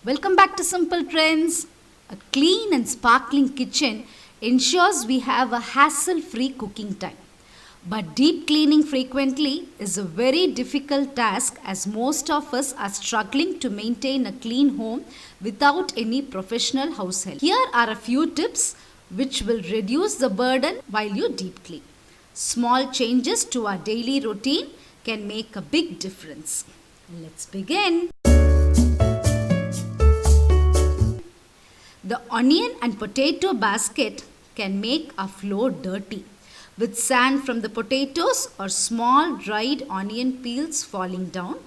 Welcome back to Simple Trends. A clean and sparkling kitchen ensures we have a hassle-free cooking time. But deep cleaning frequently is a very difficult task as most of us are struggling to maintain a clean home without any professional house help. Here are a few tips which will reduce the burden while you deep clean. Small changes to our daily routine can make a big difference. Let's begin. The onion and potato basket can make our floor dirty with sand from the potatoes or small dried onion peels falling down.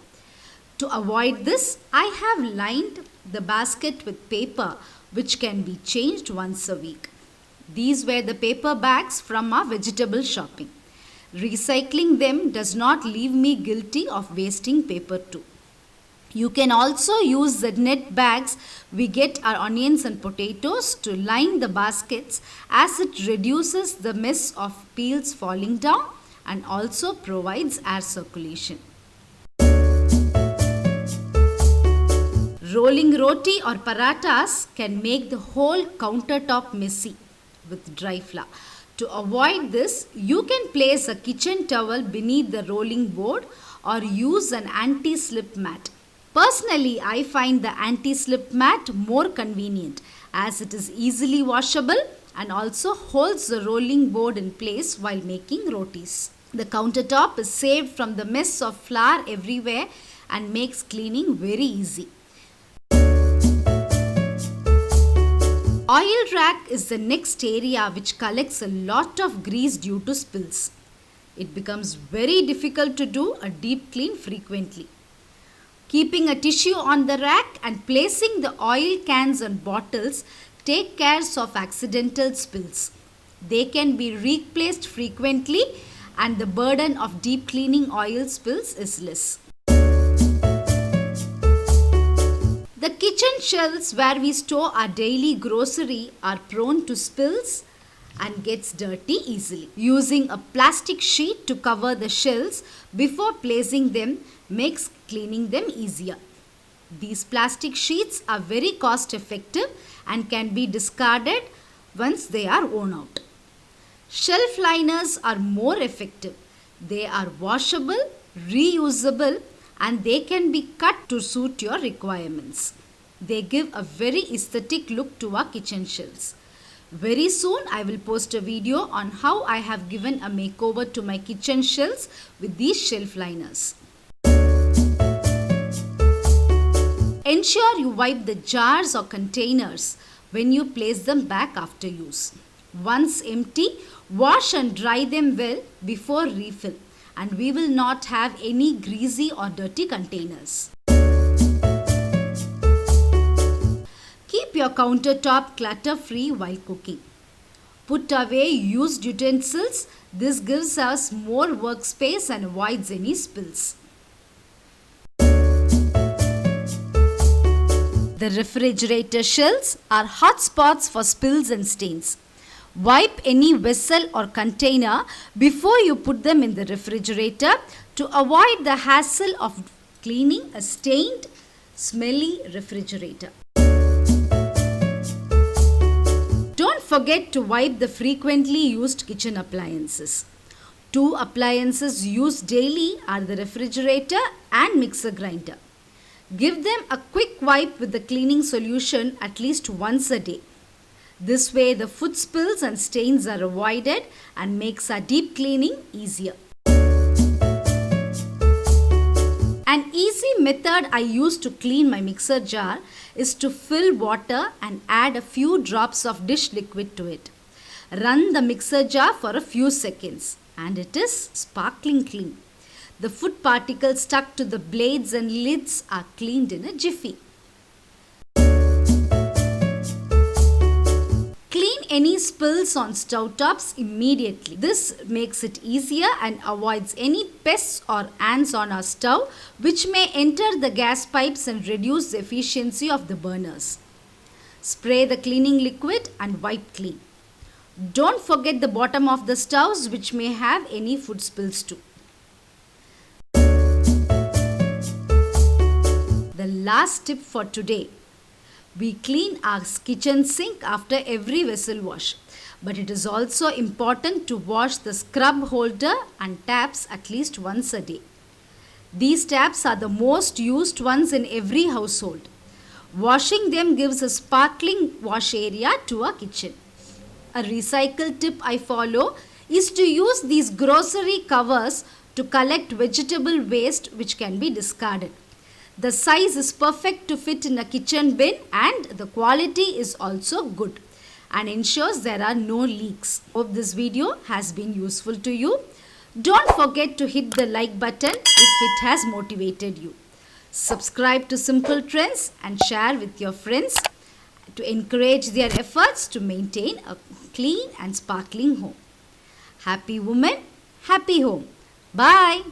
To avoid this, I have lined the basket with paper which can be changed once a week. These were the paper bags from our vegetable shopping. Recycling them does not leave me guilty of wasting paper too. You can also use the net bags we get our onions and potatoes to line the baskets as it reduces the mess of peels falling down and also provides air circulation. Rolling roti or parathas can make the whole countertop messy with dry flour. To avoid this, you can place a kitchen towel beneath the rolling board or use an anti-slip mat. Personally, I find the anti-slip mat more convenient as it is easily washable and also holds the rolling board in place while making rotis. The countertop is saved from the mess of flour everywhere and makes cleaning very easy. Oil rack is the next area which collects a lot of grease due to spills. It becomes very difficult to do a deep clean frequently. Keeping a tissue on the rack and placing the oil cans and bottles take care of accidental spills. They can be replaced frequently and the burden of deep cleaning oil spills is less. The kitchen shelves where we store our daily grocery are prone to spills and gets dirty easily. Using a plastic sheet to cover the shelves before placing them makes cleaning them easier. These plastic sheets are very cost effective and can be discarded once they are worn out. Shelf liners are more effective. They are washable, reusable, and they can be cut to suit your requirements. They give a very aesthetic look to our kitchen shelves. Very soon I will post a video on how I have given a makeover to my kitchen shelves with these shelf liners. Ensure you wipe the jars or containers when you place them back after use. Once empty, wash and dry them well before refill and we will not have any greasy or dirty containers. Keep your countertop clutter-free while cooking. Put away used utensils. This gives us more workspace and avoids any spills. The refrigerator shelves are hot spots for spills and stains. Wipe any vessel or container before you put them in the refrigerator to avoid the hassle of cleaning a stained, smelly refrigerator. Don't forget to wipe the frequently used kitchen appliances. Two appliances used daily are the refrigerator and mixer grinder. Give them a quick wipe with the cleaning solution at least once a day. This way the food spills and stains are avoided and makes our deep cleaning easier. An easy method I use to clean my mixer jar is to fill water and add a few drops of dish liquid to it. Run the mixer jar for a few seconds and it is sparkling clean. The food particles stuck to the blades and lids are cleaned in a jiffy. Clean any spills on stove tops immediately. This makes it easier and avoids any pests or ants on our stove which may enter the gas pipes and reduce the efficiency of the burners. Spray the cleaning liquid and wipe clean. Don't forget the bottom of the stoves which may have any food spills too. The last tip for today We clean our kitchen sink after every vessel wash. But it is also important to wash the scrub holder and taps at least once a day. These taps are the most used ones in every household. Washing them gives a sparkling wash area to our kitchen. A recycle tip I follow is to use these grocery covers to collect vegetable waste which can be discarded. The size is perfect to fit in a kitchen bin and the quality is also good and ensures there are no leaks. Hope this video has been useful to you. Don't forget to hit the like button if it has motivated you. Subscribe to Simple Trends and share with your friends to encourage their efforts to maintain a clean and sparkling home. Happy woman, happy home. Bye.